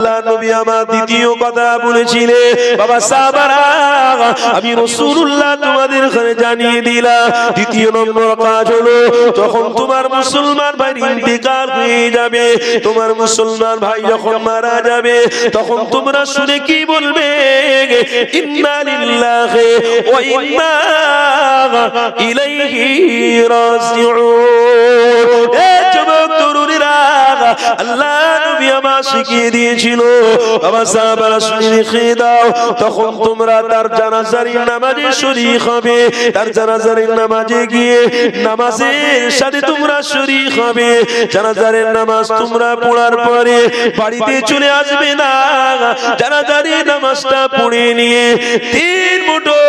নবী আমার দ্বিতীয় কথা বলেছিলেন, বাবা সাহাবারা আমি রাসূলুল্লাহ তোমাদের ঘরে জানিয়ে দিলাম দ্বিতীয় নম্বর কাজ হলো যখন তোমার মুসলমান ভাই ইন্তেকাল হয়ে যাবে, তোমার মুসলমান ভাই যখন মারা যাবে, তখন তোমরা শুনে কি বলবে? ইন্না লিল্লাহি ওয়া ইন্না ইলাইহি রাজিউন। এ যুবক তরুণীরা, আল্লাহ নবী আমার শিখিয়ে দিয়েছিল, বাবা সাহাবারা শুনে রেখে দাও, তখন তোমরা তার জানাজার নামাজে শরীক হবে, তার জানাজার নামাজে গিয়ে নামাজের সাথে তোমরা শরীক হবে। জানাজার নামাজ তোমরা পড়ার পরে বাড়িতে চলে আসবে না, জানাজার নামাজটা পড়ে নিয়ে 3 মুঠো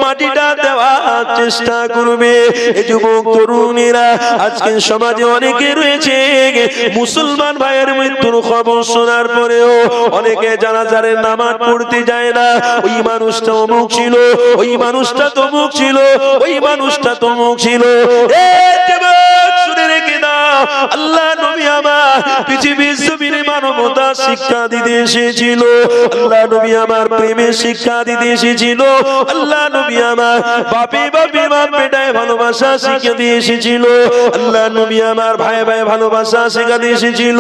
মাটিটা দেওয়ার চেষ্টা করবে। এই যুবক তরুণীরা, আজকে সমাজে অনেকে রয়েছে মুসলমান ভাইয়ের মৃত্যুর খবর শোনার পরেও অনেকে জানাজার নামাজ পড়তে যায় না। ওই মানুষটা অমুক ছিল, ওই মানুষটা তমুক ছিল, ওই মানুষটা তমুক ছিল। শুনে রেখে দাও, আল্লাহ নবী আমার পৃথিবীর জমিনে মানবতা শিক্ষা দিতে এসেছিল, আল্লাহ নবী আমার প্রেমের শিক্ষা দিতে এসেছিল, আল্লাহ নবী আমার বাপে বাপে বাপ বেটায় ভালোবাসা শিক্ষা দিয়ে এসেছিল, আল্লাহ নবী আমার ভাই ভাই ভালোবাসা শেখাতে এসেছিল,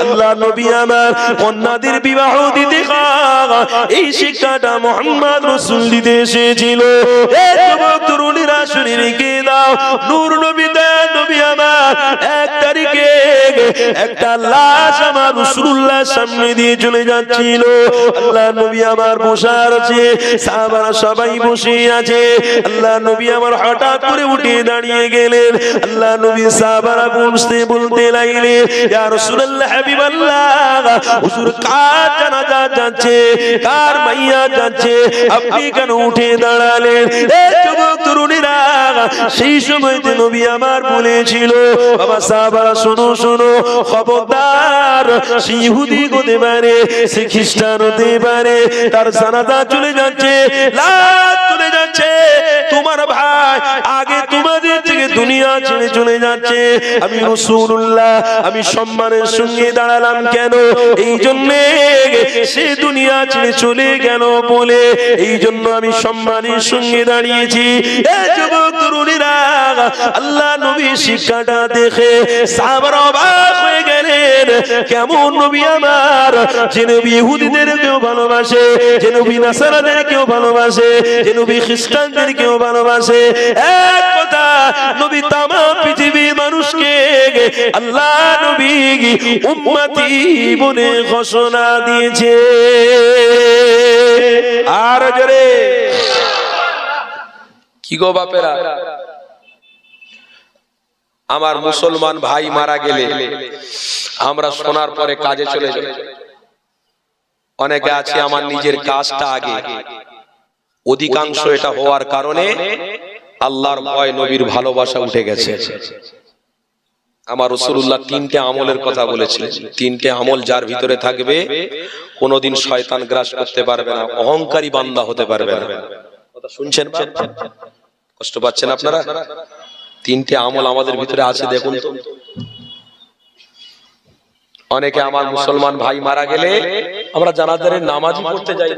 আল্লাহ নবী আমার কন্যাদের বিবাহ দিতে এই শিক্ষাটা মুহাম্মদ রাসূল দিতে এসেছিল। এই যুবক তরুণীরা শুনে রেখে দাও, নূর নবী দয়াল নবী আমার 1 তারিখে একটা লাশ আমার রাসূলুল্লাহর সামনে দিয়ে চলে যাচ্ছিল, আল্লাহ নবী আমার বসে আছে, সাহাবারা সবাই বসে আছে, আল্লাহ নবী আমার হঠাৎ করে উঠে দাঁড়িয়ে গেলেন, আল্লাহ নবী সাহাবারা বলতে লাগলেন, ইয়া রাসূলুল্লাহ হাবিবাল্লাহ, হুজুর কার জানাজা যাচ্ছে, কার মাইয়া যাচ্ছে, আপনি কেন উঠে দাঁড়ালেন? এই যুবক তরুণীরা, সেই সময়তে নবী আমার বলেছিল, বাবা সাহাবারা শোনো শোনো, খবরদার সে ইহুদি হতে পারে, সে খ্রিস্টান হতে পারে, তার জানাজা চলে যাচ্ছে, লাশ চলে যাচ্ছে, তোমার ভাই আগে তোমাদের থেকে দুনিয়া ছেড়ে চলে যাচ্ছে। আমি রাসূলুল্লাহ আমি সম্মানের সঙ্গে দাঁড়ালাম কেন? এই জন্য সে দুনিয়া ছেড়ে চলে গেল বলে, এই জন্য আমি সম্মানের সঙ্গে দাঁড়িয়েছি। এই যুবক তরুণীরা, আল্লাহ নবী শিক্ষাটা দেখে সাহাবারা অবাক হয়ে গেলেন, কেমন নবী আমার, যে নবী ইহুদিদেরকেও ভালোবাসে, যে নবী নাসারাদেরকেও ভালোবাসে, যে নবী খ্রিস্টানদেরকেও ভালোবাসে, এক কথা নবী তাম পৃথিবীর মানুষকে আল্লাহ নবী উম্মতি বলে ঘোষণা দিয়েছে। আর জোরে কি গো বাপেরা, আমার মুসলমান ভাই মারা গেলে আমরা শোনার পরে কাজে চলে যাই। অনেকে আছে আমার নিজের কাজটা আগে, অধিকাংশ এটা হওয়ার কারণে আল্লাহর ভয় নবীর ভালোবাসা উঠে গেছে। আমার রাসূলুল্লাহ 3টে আমলের কথা বলেছিলেন, 3টে আমল যার ভিতরে থাকবে কোনোদিন শয়তান গ্রাস করতে পারবে না, অহংকারী বান্দা হতে পারবে না। কথা শুনছেন? কষ্ট পাচ্ছেন আপনারা? 3টে আমল আমাদের ভিতরে আছে, দেখুন তো। অনেকে আমার মুসলমান ভাই মারা গেলে আমরা জানাজারের নামাজই পড়তে যাই,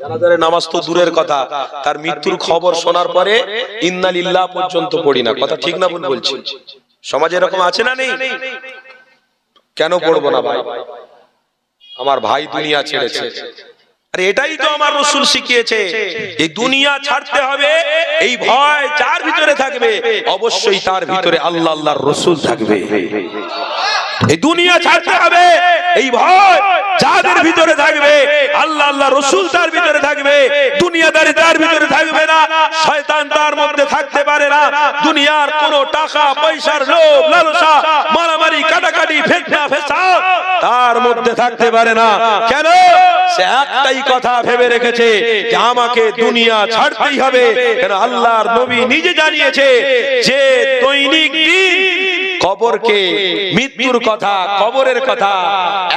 জানাজারের নামাজ তো দূরের কথা, তার মৃত্যুর খবর শোনার পরে ইন্না লিল্লাহ পর্যন্ত পড়ি না। কথা ঠিক না ভুল বলছি? সমাজে এরকম আছে না নেই? কেন পড়বো না ভাই? আমার ভাই দুনিয়া ছেড়েছে, আরে এটাই তো আমার রাসূল শিখিয়েছে, এই দুনিয়া ছাড়তে হবে, এই ভয় যার ভিতরে থাকবে অবশ্যই তার ভিতরে আল্লাহ আল্লাহর রাসূল থাকবে। এই দুনিয়া ছাড়তে হবে, এই ভয় যাদের ভিতরে থাকবে আল্লাহ আল্লাহ রাসূল তার ভিতরে থাকবে, দুনিয়াদারি তার ভিতরে থাকবে না, শয়তান তার মধ্যে থাকতে পারে না, দুনিয়ার কোন টাকা পয়সার লোভ লালসা মারামারি কাটাকাটি ফিতনা ফাসাদ তার মধ্যে থাকতে পারে না। কেন? সে একটাই কথা ভেবে রেখেছে যে আমাকে দুনিয়া ছাড়তেই হবে। কেন? আল্লাহর নবী নিজে জানিয়েছে যে দৈনিক দিন কবরকে, মৃত্যুর কথা, কবরের কথা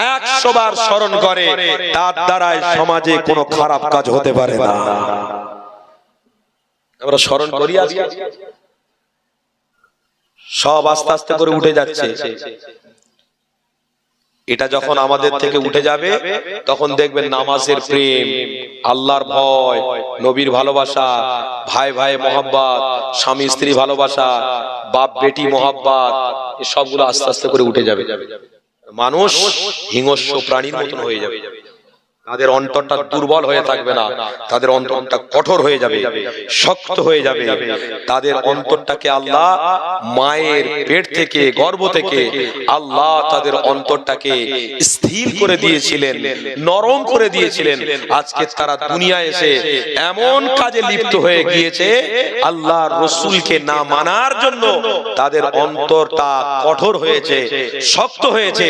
100 বার স্মরণ করে, তার দ্বারাই সমাজে কোনো খারাপ কাজ হতে পারে না। আমরা স্মরণ করি, আজকে সব আস্তে আস্তে করে উঠে যাচ্ছে। এটা যখন আমাদের থেকে উঠে যাবে তখন দেখবেন নামাজের প্রেম, আল্লাহর ভয়, নবীর ভালোবাসা, ভাই ভাই মহব্বত, স্বামী স্ত্রী ভালোবাসা, বাপ বেটি মহব্বত, এই সবগুলো আস্তে আস্তে করে উঠে যাবে। মানুষ হিংস্র প্রাণীর মতন হয়ে যাবে। তাদের অন্তরটা দুর্বল হয়ে থাকবে না, তাদের অন্তরটা কঠোর হয়ে যাবে, শক্ত হয়ে যাবে। তাদের অন্তরটাকে আল্লাহ মায়ের পেট থেকে, গর্ভ থেকে আল্লাহ তাদের অন্তরটাকে স্থির করে দিয়েছিলেন, নরম করে দিয়েছিলেন। আজকে তারা দুনিয়ায় এসে এমন কাজে লিপ্ত হয়ে গিয়েছে, আল্লাহর রাসূলকে না মানার জন্য তাদের অন্তরটা কঠোর হয়েছে, শক্ত হয়েছে।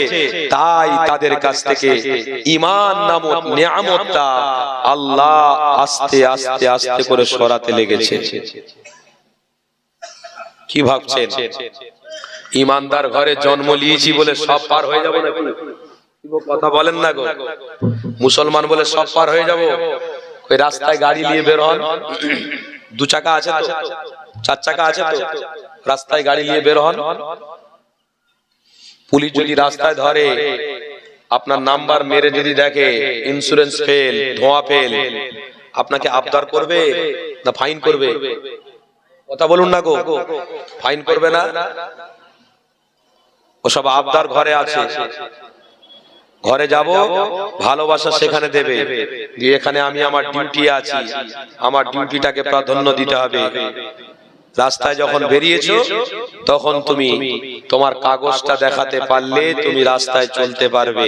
তাই তাদের কাছ থেকে ঈমান নামক নিয়ামতটা আল্লাহ আস্তে আস্তে আস্তে করে সরাতে লেগেছে। কি ভাবছেন ঈমানদার ঘরে জন্ম নিয়েছি বলে সব পার হয়ে যাব নাকি? কথা বলেন না গো। মুসলমান বলে সব পার হয়ে যাব? ওই রাস্তায় গাড়ি নিয়ে বের হন, দু চাকা আছে তো, চার চাকা আছে তো, রাস্তায় গাড়ি নিয়ে বের হন, পুলিশ যদি রাস্তায় ধরে, আপনার নাম্বার মেরে যদি দেখে ইন্স্যুরেন্স ফেল, ধোঁয়া ফেল, আপনাকে আবদার করবে না ফাইন করবে? কথা বলুন না গো। ফাইন করবে না? ওসব আবদার ঘরে আছে। ঘরে যাব, ভালোবাসা সেখানে দেবে, দিয়ে এখানে আমি আমার ডিউটি আছি, আমার ডিউটিটাকে প্রাধান্য দিতে হবে। রাস্তায় যখন বেরিয়েছো তখন তুমি তোমার কাগজটা দেখাতে পারলে তুমি রাস্তায় চলতে পারবে,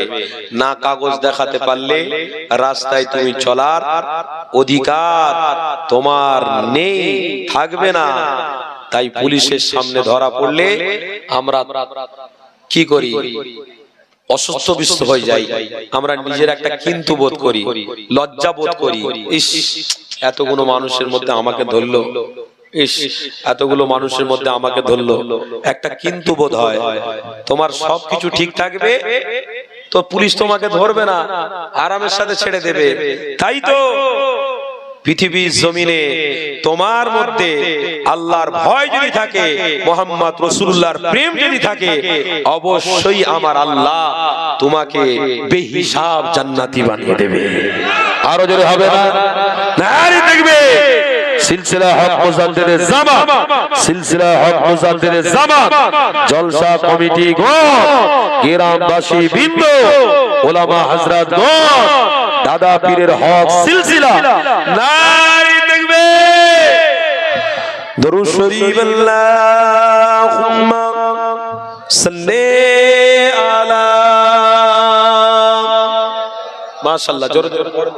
না কাগজ দেখাতে পারলে রাস্তায় তুমি চলার অধিকার তোমার নেই, থাকবে না। তাই পুলিশের সামনে ধরা পড়লে আমরা কি করি? অসুস্থ বিস্থ হয়ে যাই, আমরা নিজের একটা কিন্তু বোধ করি, লজ্জা বোধ করি। ইস, এতগুলো মানুষের মধ্যে আমাকে ধরলো, ইস, এতগুলো মানুষের মধ্যে আমাকে ধরলো, একটা কিন্তু বোধ হয়। তোমার সবকিছু ঠিক থাকবে তো পুলিশ তোমাকে ধরবে না, আরামের সাথে ছেড়ে দেবে। তাই তো পৃথিবীর জমিনে তোমার মধ্যে আল্লাহর ভয় যদি থাকে, মুহাম্মদ রাসূলুল্লাহর প্রেম যদি থাকে, অবশ্যই আমার আল্লাহ তোমাকে বেহিসাব জান্নাতি বানিয়ে দেবে। আরো জোরে হবে না? নারী দেখবে সিলসিলা হক মুজাদ্দিদের জামান, সিলসিলা হক মুজাদ্দিদের জামান, জলসা কমিটি গো, গ্রামবাসী বৃন্দ, ওলামা হযরত গো, দাদা পীরের হক সিলসিলা নারী দেখবে। দরুদ শরীফ আল্লাহুম্মা সাল্লি আলা, মাশাআল্লাহ, জোরে জোরে পড়ুন।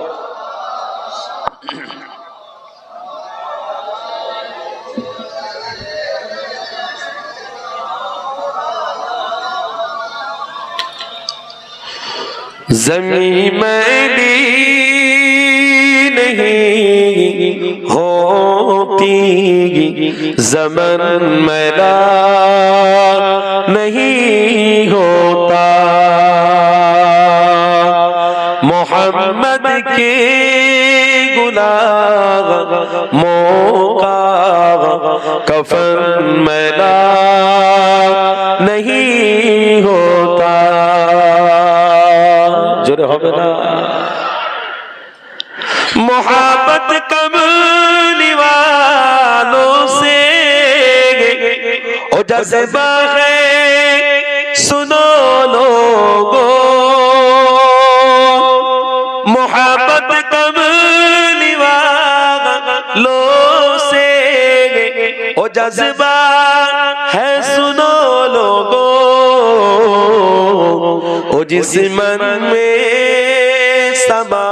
ज़मीं मैली नहीं होती, ज़मन मैला नहीं होता, मोहम्मद के गुलामों का कफन मैला नहीं होता। जोरे होगा ना? मोहब्बत कमली वालों से ओ जज्बा है सुनो लोगो, मोहब्बत कमली वालों से ओ जज्बा है सुनो लोगो, ओ जिस मन में समा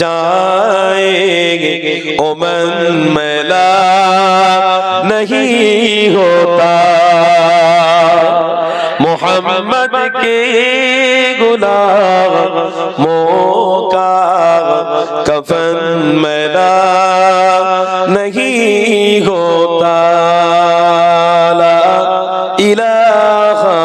जाएंगे ओ मन मैला नहीं होता, मोहम्मद के गुलामों का कफन मैला नहीं होता। ला इलाहा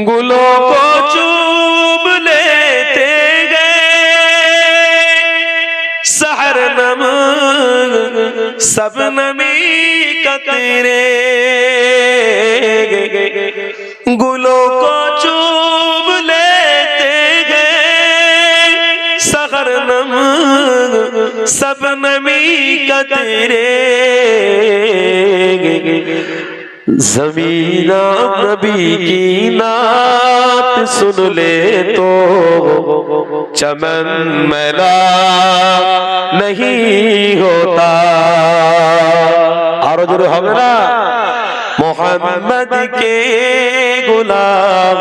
गुलों को चूम लेते नम सब नमी का तेरे गुलों को चूम लेते गए सहर नम सब नमी का तेरे ज़मीना नबी की नात सुन ले तो चमन मैला नहीं होता। और जो হবে না मोहम्मद के गुलाम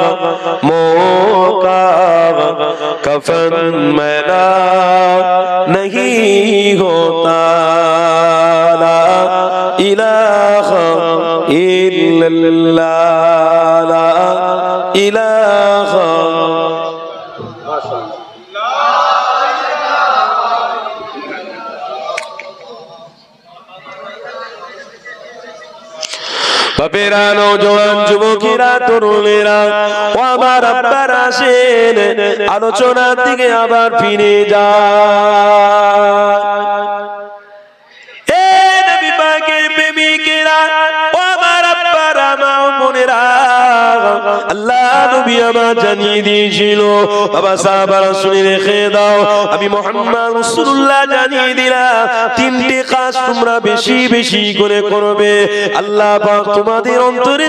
मोका कफन मैला नहीं होता। ला इलाहा इल्लल्लाह ला इलाहा বাপেরা নওজোয়ান যুবকেরা তরুণেরা ও আমার আব্বারা আসেন আলোচনার দিকে আবার ফিরে যায়। এ নবী পাকের প্রেমিকেরা ও আমার আব্বারা মা ও বোনেরা আল্লাহ নবী আমার জানিয়ে দিয়েছিল বাবা সাহাবারা শুনে রেখে দাও আমি মুহাম্মদ রাসূলুল্লাহ জানিয়ে দিলাম তিনটি কাজ তোমরা বেশি বেশি করে করবে আল্লাহ পাক তোমাদের অন্তরে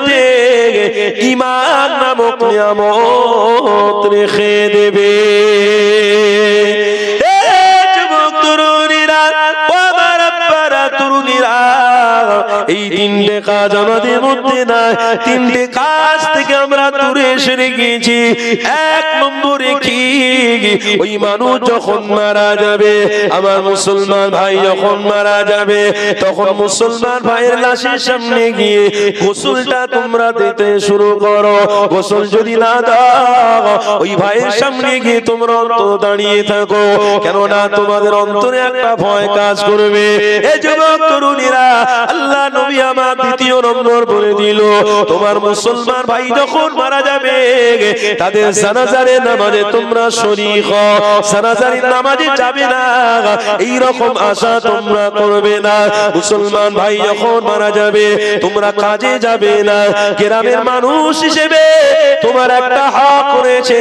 ঈমান নামক নিয়ামত রেখে দেবে। এ যুবক তরুণীরা ও আমার আব্বারা তরুণীরা এই তিনটে কাজ আমাদের মধ্যে নাই। তিনটে কাজ থেকে আমরা দূরে সরে গিয়েছি। এক নম্বরে কি ওই মানুষ যখন মারা যাবে আমার মুসলমান ভাই যখন মারা যাবে তখন মুসলমান ভাইয়ের লাশের সামনে গিয়ে গোসলটা তোমরা দিতে শুরু করো। গোসল যদি না দাও ওই ভাইয়ের সামনে গিয়ে তোমরা অন্তত দাঁড়িয়ে থাকো, কেননা তোমাদের অন্তরে একটা ভয় কাজ করবে। এই যুবক তরুণীরা আল্লাহ নবী আমার দ্বিতীয় নম্বর বলে দিল তোমার মুসলমান ভাই যখন মারা যাবে তাদের জানাজার নামাজে তোমরা শরীক হও। জানাজার নামাজে যাবে না এই রকম আশা তোমরা করবে না। মুসলমান ভাই যখন মারা যাবে তোমরা কাজে যাবে না। গ্রামের মানুষ হিসেবে তোমার একটা হক রয়েছে।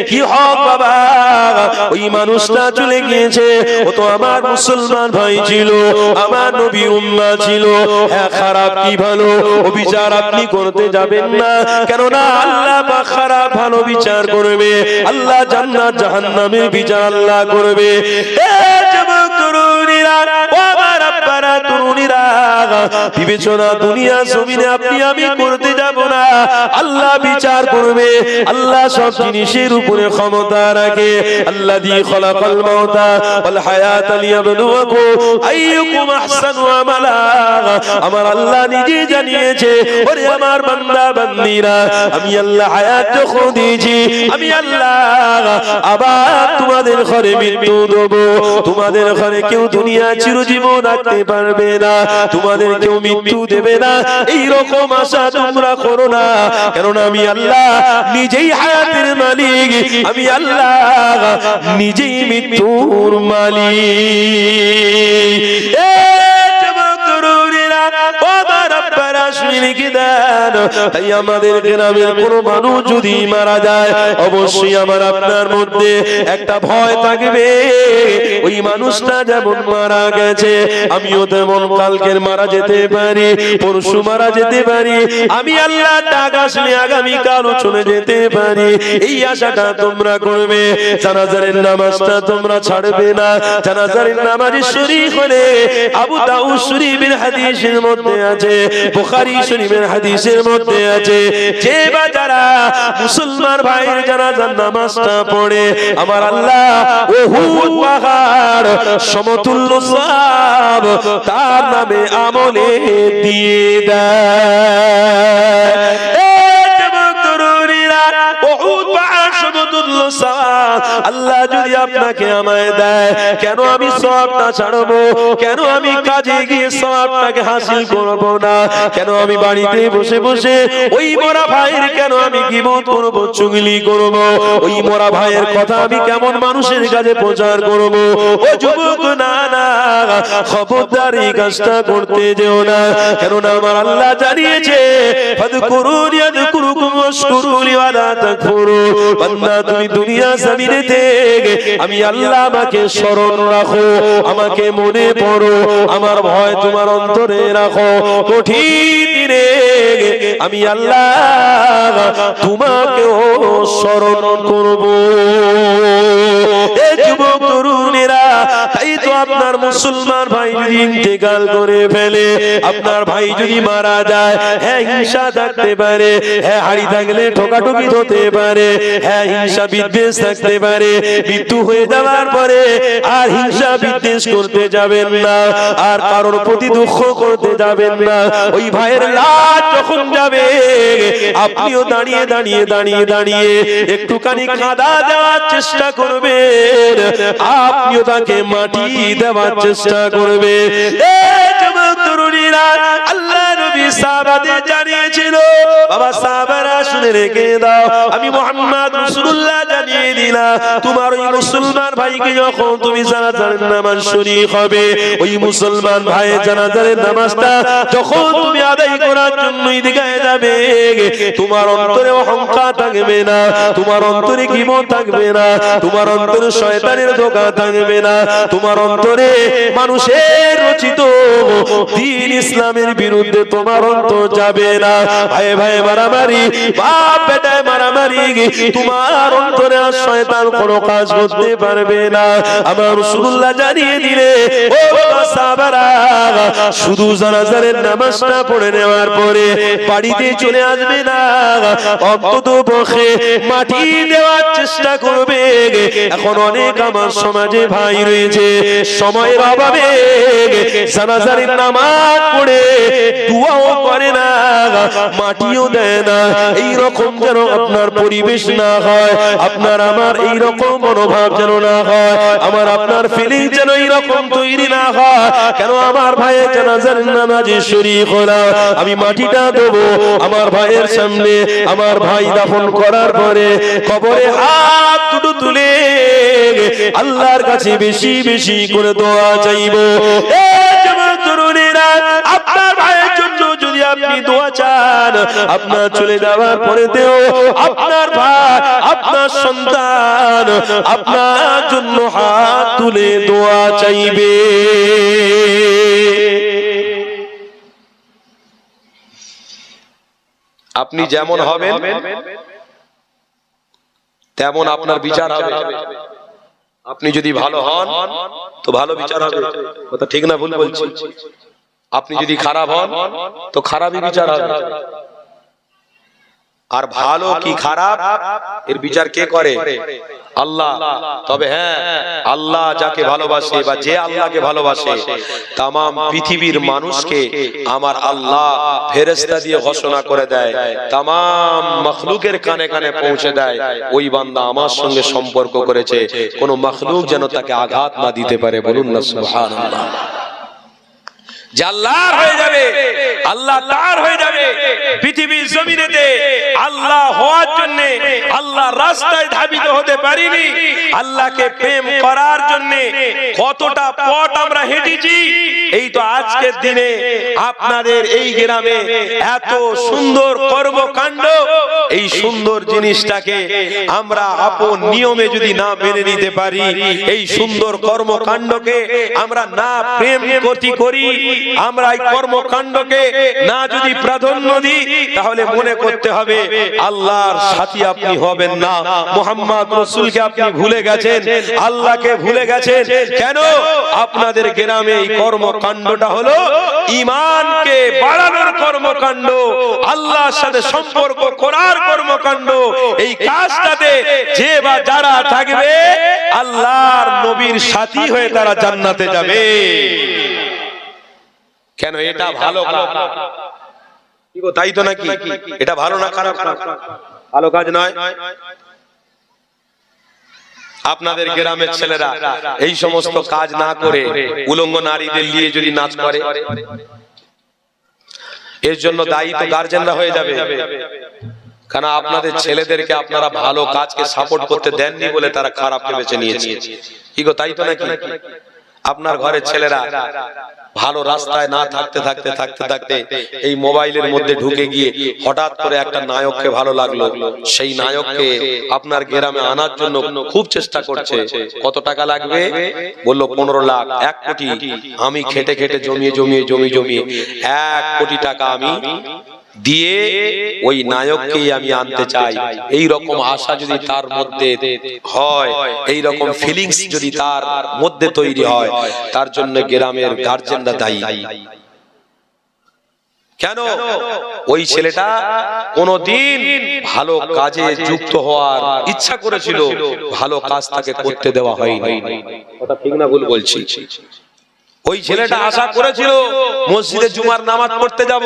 কি হক বাবা? ওই মানুষটা চলে গিয়েছে ও তো আমার মুসলমান ভাই ছিল, আমার নবী উম্মাহ ছিল। হ্যাঁ খারাপ কি ভালো ও বিচার আপনি করতে যাবেন না, কেননা আল্লাহ পাক খারাপ ভালো বিচার করবে। আল্লাহ জান্নাত জাহান্নামের বিচার আল্লাহ করবে। এ যুবক তরুণীরা ও আমার আব্বারা তরুণীরা বিবেচনা দুনিয়া জমিনে আপনি আমি করতে যাব না, আল্লাহ বিচার করবে। আল্লাহ সব জিনিসের উপরে ক্ষমতা রাখে। আল্লাযী খালাকাল মাউতা ওয়াল হায়াতা লিয়াবলুয়াকুম আইয়ুকুম আহসানু আমালা। আমার আল্লাহ নিজে জানিয়েছে ওরে আমার বান্দা বান্দীরা আমি আল্লাহ হায়াত যখন দিয়েছি আমি আল্লাহ আবার তোমাদের ঘরে মৃত্যু দেব। তোমাদের ঘরে কেউ দুনিয়া চিরজীবন রাখতে পারবে না, তোমাদের কেউ মৃত্যু দেবে না এই রকম আশা তোমরা করো না, কেননা আমি আল্লাহ নিজেই হায়াতের মালিক, আমি আল্লাহ নিজেই মৃত্যুর মালিক। তাই আমাদের গ্রামের কোন মানুষ যদি মারা যায় অবশ্যই আমার আপনার মধ্যে একটা ভয় থাকবে। ওই মানুষটা যেমন মারা গেছে আমিও তেমন কালকের মারা যেতে পারি, পরশু মারা যেতে পারি, আমি আল্লাহ ডাক আসলে আগামীকালও চলে যেতে পারি। এই আশাটা তোমরা করবে। জানাজারের নামাজটা তোমরা ছাড়বে না। জানাজারের নামাজে শরীক হলে আবু দাউদ শরীফের হাদিসের মধ্যে আছে, বুখারী শরীফের হাদিসের মধ্যে আছে যে বা যারা মুসলমান ভাইয়ের জানাজার নামাজটা পড়ে আমার আল্লাহ উহুদ পাহাড় সমতুল্য সওয়াব তার নামে আমলে দিয়ে দেয়। আল্লাহ যদি আপনাকে আমায় দেয় কেন আমি সওয়াবটা ছাড়বো? কেন আমি কাজে গিয়ে সওয়াবটাকে হাসিল করব না? কেন আমি বাড়িতে বসে বসে ওই মরা ভাইয়ের কেন আমি গীবত করব, চুগলি করব? ওই মরা ভাইয়ের কথা আমি কেমন মানুষের কাছে প্রচার করব? ও যুবক না না, খবরদার এই কাজটা করতে যেও না, কেননা আমার আল্লাহ জানিয়েছে ফাযকুরুনি আযকুরুকুম ওয়াশকুরুলি ওয়ালা তাকফুরুন। বান্দা তুমি দুনিয়া জমিনে থেকে আমি আল্লাহ আমাকে স্মরণ রাখো, আমাকে মনে পড়ো, আমার ভয় তোমার অন্তরে রাখো, কঠিন দিনে আমি আল্লাহ তোমাকেও স্মরণ করব। এ যুবক তরুণেরা, তাই তো আপনার মুসলমান ভাই যদি ইন্তেকাল করে ফেলে, আপনার ভাই যদি মারা যায়, হ্যাঁ হিংসা থাকতে পারে, হ্যাঁ হাড়ি থাকলে ঠোকাঠুকি হতে পারে, হ্যাঁ হিংসা বিদ্বেষ থাকতে পারে, মৃত্যু হয়ে যাওয়ার পরে আর হিংসা বিদ্বেষ করতে যাবেন না, আর কারোর প্রতি দুঃখ করতে যাবেন না। ওই ভাইয়ের লাশ যখন যাবে, আপনিও দাঁড়িয়ে দাঁড়িয়ে দাঁড়িয়ে দাঁড়িয়ে একটুখানি কাদা দেওয়ার চেষ্টা করবেন, আপনিও তাকে মাটি দেওয়ার চেষ্টা করবেন। আল্লাহ নবী সাহাবাদের জানিয়েছিল, বাবা সাহাবারা শুনে রেখে দাও, আমি মুহাম্মদ রাসূলুল্লাহ জানিয়ে দিলাম, তোমার ওই মুসলমান ভাইকে যখন তুমি জানাজার নামাজ শরীক হবে, ওই মুসলমান ভাইয়ের জানাজার নামাজটা যখন তুমি আদায় করার জন্য ঈদগাহে যাবে, তোমার অন্তরে অহংকার থাকবে না, তোমার অন্তরে কিমত থাকবে না, তোমার অন্তরে শয়তানের ধোঁকা থাকবে না, তোমার অন্তরে মানুষের রচিত দ্বীন ইসলামের বিরুদ্ধে তোমার অন্তর যাবে না। ভাই ভাই মারামারি, বাপ বেটায় মারামারি তোমার অন্তরে আর শয়তান কোনো কাজ করতে পারবে না। আমার রাসূলুল্লাহ জানিয়ে দিলে, ও সাহাবারা, শুধু জানাজারের নামাজটা পড়ে নেওয়ার পরে বাড়িতে চলে আসবে না, অন্ততপক্ষে মাটি দেওয়ার চেষ্টা করবে। এখন অনেক আমার সমাজে ভাই রয়েছে, সময়ের অভাবে জানাজারের নামাজ পড়ে দুয়াও করে না, মাটিও দেয় না। এই রকম যেন আপনার পরিবেশ না হয়, আপনার আমার এই রকম মনোভাব যেন না হয়, আমার আপনার ফিলিং যেন এই রকম তৈরি না হয়। কেন আমার ভাইয়ের জানাজার নামাজে শরীক হলাম, আমি মাটিটা দেবো আমার ভাইয়ের সামনে, আমার ভাই দাফন করার পরে কবরে হাত দুটো তুলে আল্লাহর কাছে বেশি বেশি করে দোয়া চাইবো। আপনার ভাইয়ের জন্য যদি আপনি দোয়া চান, আপনার চলে যাওয়ার পরেতেও আপনার ভাই, আপনার সন্তান আপনার জন্য হাত তুলে দোয়া চাইবে। আপনি যেমন হবেন তেমন আপনার বিচার হবে। আপনি যদি ভালো হন তো ভালো বিচার হবে, কথা ঠিক না ভুল বলছি? আপনি যদি খারাপ হন তো খারাপই বিচার হবে। আর ভালো কি খারাপ এর বিচার কে করে? আল্লাহ। তবে হ্যাঁ, আল্লাহ যাকে ভালোবাসে বা যে আল্লাহকে ভালোবাসে, তাম পৃথিবীর মানুষকে আমার আল্লাহ ফেরেশতা দিয়ে ঘোষণা করে দেয়, তাম মখলুকের কানে কানে পৌঁছে দেয়, ওই বান্দা আমার সঙ্গে সম্পর্ক করেছে, কোন মখলুক যেন তাকে আঘাত না দিতে পারে। বলুন না সুবহানাল্লাহ। যে আল্লাহর হয়ে যাবে, আল্লাহ তার হয়ে যাবে। পৃথিবীর জমিনেতে আল্লাহ হওয়ার জন্য, আল্লাহর রাস্তায় ধাবিত হতে পারিনি, আল্লাহকে প্রেম করার জন্য কতটা পথ আমরা হেঁটেছি। এই তো আজকের দিনে আপনাদের এই গ্রামে এত সুন্দর কর্মকাণ্ড, এই সুন্দর জিনিসটাকে আমরা আপন নিয়মে যদি না মেনে নিতে পারি, এই সুন্দর কর্মকাণ্ডকে আমরা না প্রেম করি, আমরা এই কর্মকাণ্ডকে না যদি প্রাধান্য দিই, তাহলে মনে করতে হবে আল্লাহর সাথী আপনি হবেন না, মুহাম্মদ রাসূলকে আপনি ভুলে গেছেন, আল্লাহকে ভুলে গেছেন। কেন? আপনাদের গ্রামে এই কর্মকাণ্ডটা হলো ঈমানকে বাড়ানোর কর্মকাণ্ড, আল্লাহর সাথে সম্পর্ক করার কর্মকাণ্ড। এই কাজটাতে যে বা যারা থাকবে, আল্লাহর নবীর সাথী হয়ে তারা জান্নাতে যাবে। কেন? এটা ভালো কাজ, তাই তো নাকি? এটা ভালো না খারাপ? ভালো কাজ নয়? আপনাদের গ্রামের ছেলেরা এই সমস্ত কাজ না করে উলঙ্গ নারীদের নিয়ে যদি নাচ করে, এর জন্য দায়ী তো গার্জেনরা হয়ে যাবে। কারণ আপনাদের ছেলেদেরকে আপনারা ভালো কাজকে সাপোর্ট করতে দেননি বলে তারা খারাপ বেছে নিয়েছে। কি গো, তাই তো নাকি? আপনার ঘরের ছেলেরা ভালো রাস্তায় না থাকতে থাকতে থাকতে থাকতে এই মোবাইলের মধ্যে ঢুকে গিয়ে হঠাৎ করে একটা নায়ককে ভালো লাগলো, সেই নায়ককে আপনার গ্রামে আনার জন্য খুব চেষ্টা করছে। কত টাকা লাগবে? বললো 15 লাখ, 1 কোটি। আমি খেটে খেটে জমিয়ে জমিয়ে জমিয়ে 1 কোটি টাকা আমি দিয়ে ওই নায়ককেই আমি আনতে চাই। এই রকম আশা যদি তার মধ্যে হয়, এই রকম ফিলিংস যদি তার মধ্যে তৈরি হয়, তার জন্য গ্রামের গার্জেনরা দায়ী। কেন? ওই ছেলেটা কোনদিন ভালো কাজে যুক্ত হওয়ার ইচ্ছা করেছিল, ভালো কাজ তাকে করতে দেওয়া হয়নি। কথা ঠিক না ভুল বলছি? ওই ছেলেটা আশা করেছিল মসজিদে জুমার নামাজ পড়তে যাব,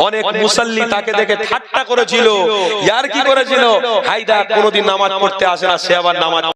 অনেক মুসাল্লি তাকে দেখে ঠাট্টা করেছিল, ইয়ার কি করেছিল, হায়দা কোনদিন নামাজ পড়তে আসে না, সে আবার নামাজ